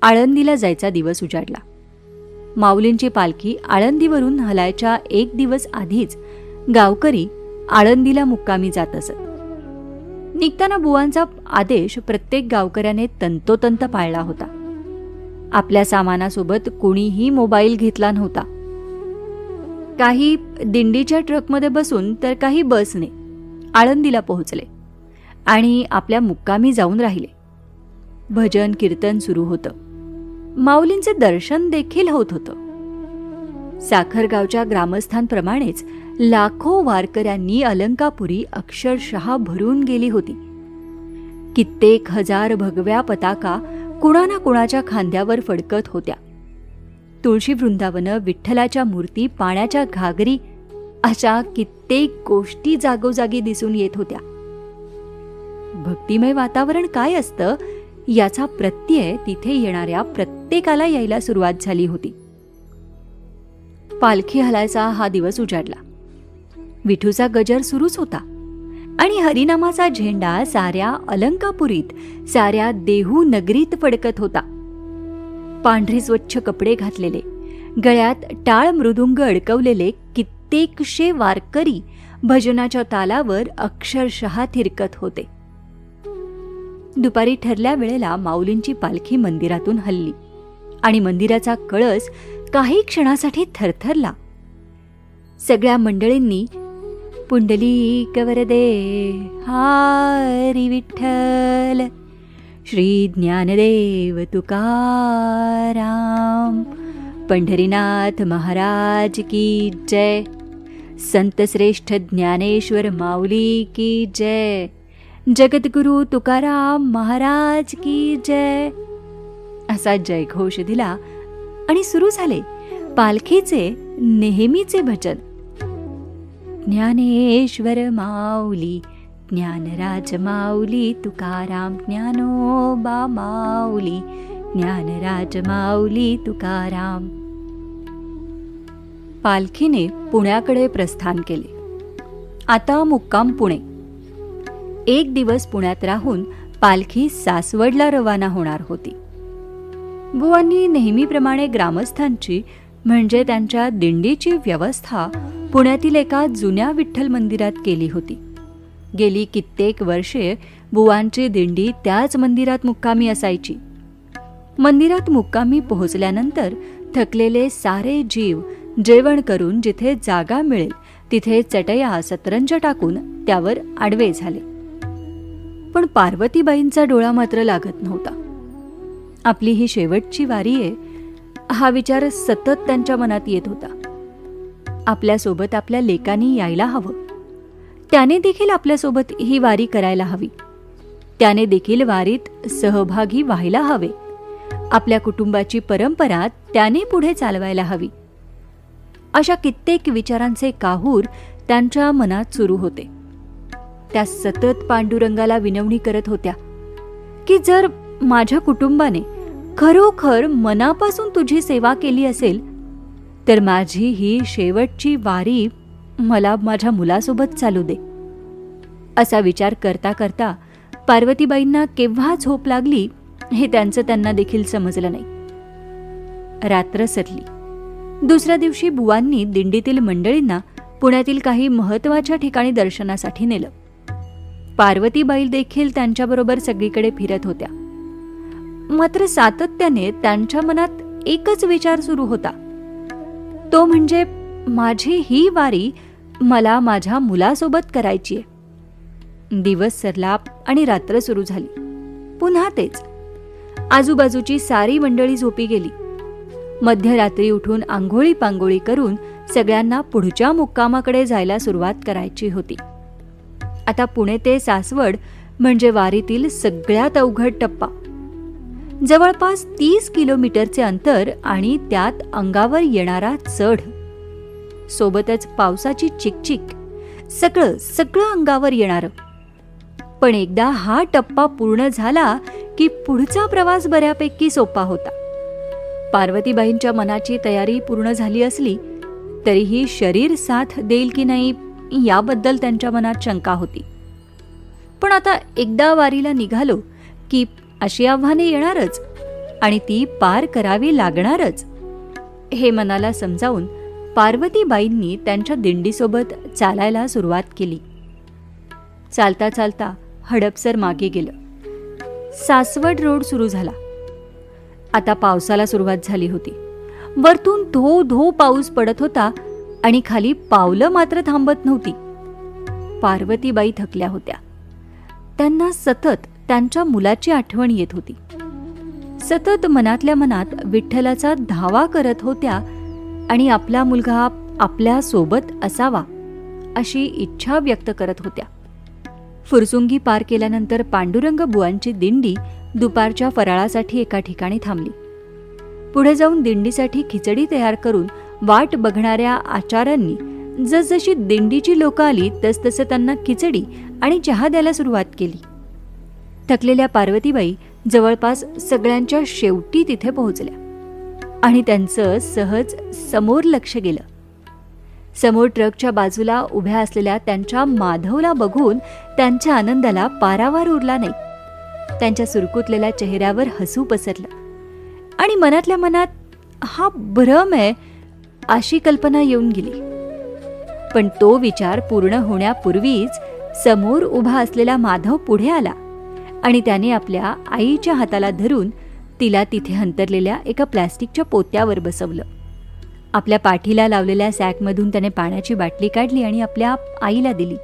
आळंदीला जायचा दिवस उजाडला. माऊलींची पालखी आळंदीवरून हलायच्या 1 दिवस आधीच गावकरी आळंदीला मुक्कामी जात असत. निघताना बुवांचा आदेश प्रत्येक गावकऱ्याने तंतोतंत पाळला होता. आपल्या सामानासोबत कोणीही मोबाईल घेतला नव्हता. काही दिंडीच्या ट्रकमध्ये बसून तर काही बसने आळंदीला पोहोचले आणि आपल्या मुक्कामी जाऊन राहिले. भजन कीर्तन सुरू होतं. माऊलींचे दर्शन देखील होत होतं. साखरगावच्या ग्रामस्थांप्रमाणेच लाखो वारकऱ्यांनी अलंकापुरी अक्षरशः भरून गेली होती. कित्येक हजार भगव्या पताका कुणा ना कुणाच्या खांद्यावर फडकत होत्या. तुळशी वृंदावनं, विठ्ठलाच्या मूर्ती, पाण्याच्या घागरी अशा कित्येक गोष्टी जागोजागी दिसून येत होत्या. भक्तिमय वातावरण काय असतं याचा प्रत्यय तिथे येणाऱ्या प्रत्येकाला यायला सुरुवात झाली होती. पालखी हलायचा हा दिवस उजाडला. विठूचा गजर सुरूच होता आणि हरिनामाचा झेंडा साऱ्या अलंकापुरीत, साऱ्या देहू नगरीत फडकत होता. पांढरे स्वच्छ कपडे घातलेले, गळ्यात टाळ मृदुंग अडकवलेले कित्येकशे वारकरी भजनाच्या तालावर अक्षरशः थिरकत होते. दुपारी ठरल्या वेळेला माऊलींची पालखी मंदिरातून हलली आणि मंदिराचा कळस काही क्षणासाठी थरथरला. सगळ्या मंडळींनी पुंडलीक वरदे हरी विठ्ठल, श्री ज्ञानदेव तुकाराम, पंढरीनाथ महाराज की जय, संत श्रेष्ठ ज्ञानेश्वर माऊली की जय, जगद्गुरु तुकाराम महाराज की जय असा जयघोष दिला आणि सुरू झाले पालखीचे नेहमीचे भजन. ज्ञानेश्वर माऊली, ज्ञानराज माऊली तुकाराम, ज्ञानोबा माऊली, ज्ञानराज माऊली तुकाराम. पालखीने पुण्याकडे प्रस्थान केले. आता मुक्काम पुणे. 1 दिवस पुण्यात राहून पालखी सासवडला रवाना होणार होती. बुवांनी नेहमीप्रमाणे ग्रामस्थांची म्हणजे त्यांच्या दिंडीची व्यवस्था पुण्यातील एका जुन्या विठ्ठल मंदिरात केली होती. गेली कित्येक वर्षे बुवांची दिंडी त्याच मंदिरात मुक्कामी असायची. मंदिरात मुक्कामी पोहोचल्यानंतर थकलेले सारे जीव जेवण करून जिथे जागा मिळेल तिथे चटया सतरंज टाकून त्यावर आडवे झाले. पण पार्वतीबाईंचा डोळा मात्र लागत नव्हता. आपली ही शेवटची वारी आहे हा विचार सतत त्यांच्या मनात येत होता. आपल्यासोबत आपल्या लेकांनी यायला हवं. त्याने देखील आपल्यासोबत ही वारी करायला हवी. त्याने देखील वारीत सहभागी व्हायला हवे. आपल्या कुटुंबाची परंपरा त्याने पुढे चालवायला हवी. अशा कित्येक विचारांचे काहूर त्यांच्या मनात सुरू होते. त्या सतत पांडुरंगाला विनवणी करत होत्या की जर माझ्या कुटुंबाने खरोखर मनापासून तुझी सेवा केली असेल तर माझी ही शेवटची वारी मला माझ्या मुलासोबत चालू दे. असा विचार करता करता पार्वतीबाईंना केव्हा झोप लागली हे त्यांना देखील समजलं नाही. रात्र सरली. दुसऱ्या दिवशी बुवांनी दिंडीतील मंडळींना पुण्यातील काही महत्त्वाच्या ठिकाणी दर्शनासाठी नेलं. पार्वतीबाई देखील त्यांच्याबरोबर सगळीकडे फिरत होत्या. मात्र सातत्याने त्यांच्या मनात एकच विचार सुरू होता. तो म्हणजे माझी ही वारी मला माझ्या मुलासोबत करायची आहे. दिवस सरला आणि रात्र सुरू झाली. पुन्हा तेच. आजूबाजूची सारी मंडळी झोपी गेली. मध्यरात्री उठून आंघोळी पांघोळी करून सगळ्यांना पुढच्या मुक्कामाकडे जायला सुरुवात करायची होती. आता पुणे ते सासवड म्हणजे वारीतील सगळ्यात अवघड टप्पा. जवळपास 30 किलोमीटरचे अंतर आणि त्यात अंगावर येणारा चढ, सोबतच पावसाची चिकचिक, सगळं अंगावर येणारं. पण एकदा हा टप्पा पूर्ण झाला की पुढचा प्रवास बऱ्यापैकी सोपा होता. पार्वतीबाईंच्या मनाची तयारी पूर्ण झाली असली तरीही शरीर साथ देईल की नाही याबद्दल त्यांच्या मनात शंका होती. पण आता एकदा वारीला निघालो की अशी आव्हाने येणारच. आणि ती पार करावी लागणारच हे मनाला समजावून पार्वतीबाईंनी त्यांच्या दिंडीसोबत चालायला सुरुवात केली. चालता चालता हडपसर मागे गेलं. सासवड रोड सुरू झाला. आता पावसाला सुरुवात झाली होती. वरतून धो धो पाऊस पडत होता आणि खाली पावलं मात्र थांबत नव्हती. पार्वतीबाई थकल्या होत्या. त्यांना सतत त्यांच्या मुलाची आठवण येत होती. सतत मनातल्या मनात विठ्ठलाचा धावा करत होत्या आणि आपला मुलगा आपल्या सोबत असावा अशी इच्छा व्यक्त करत होत्या. फुरसुंगी पार केल्यानंतर पांडुरंग बुवांची दिंडी दुपारच्या फराळासाठी एका ठिकाणी थांबली. पुढे जाऊन दिंडीसाठी खिचडी तयार करून वाट बघणाऱ्या आचार्यांनी जसजशी दिंडीची लोकं आली तसतसे त्यांना खिचडी आणि चहा द्यायला सुरुवात केली. थकलेल्या पार्वतीबाई जवळपास सगळ्यांच्या शेवटी तिथे पोहोचल्या आणि त्यांचं सहज समोर लक्ष गेलं. समोर ट्रकच्या बाजूला उभ्या असलेल्या त्यांच्या माधवला बघून त्यांच्या आनंदाला पारावार उरला नाही. त्यांच्या सुरकुतलेल्या चेहऱ्यावर हसू पसरलं आणि मनातल्या मनात हा भ्रम आहे अशी कल्पना येऊन गेली. पण तो विचार पूर्ण होण्यापूर्वीच समोर उभा असलेला माधव पुढे आला आणि त्याने आपल्या आईच्या हाताला धरून तिला तिथे अंतरलेल्या एका प्लॅस्टिकच्या पोत्यावर बसवलं. आपल्या पाठीला लावलेल्या सॅकमधून त्याने पाण्याची बाटली काढली आणि आपल्या आईला दिली.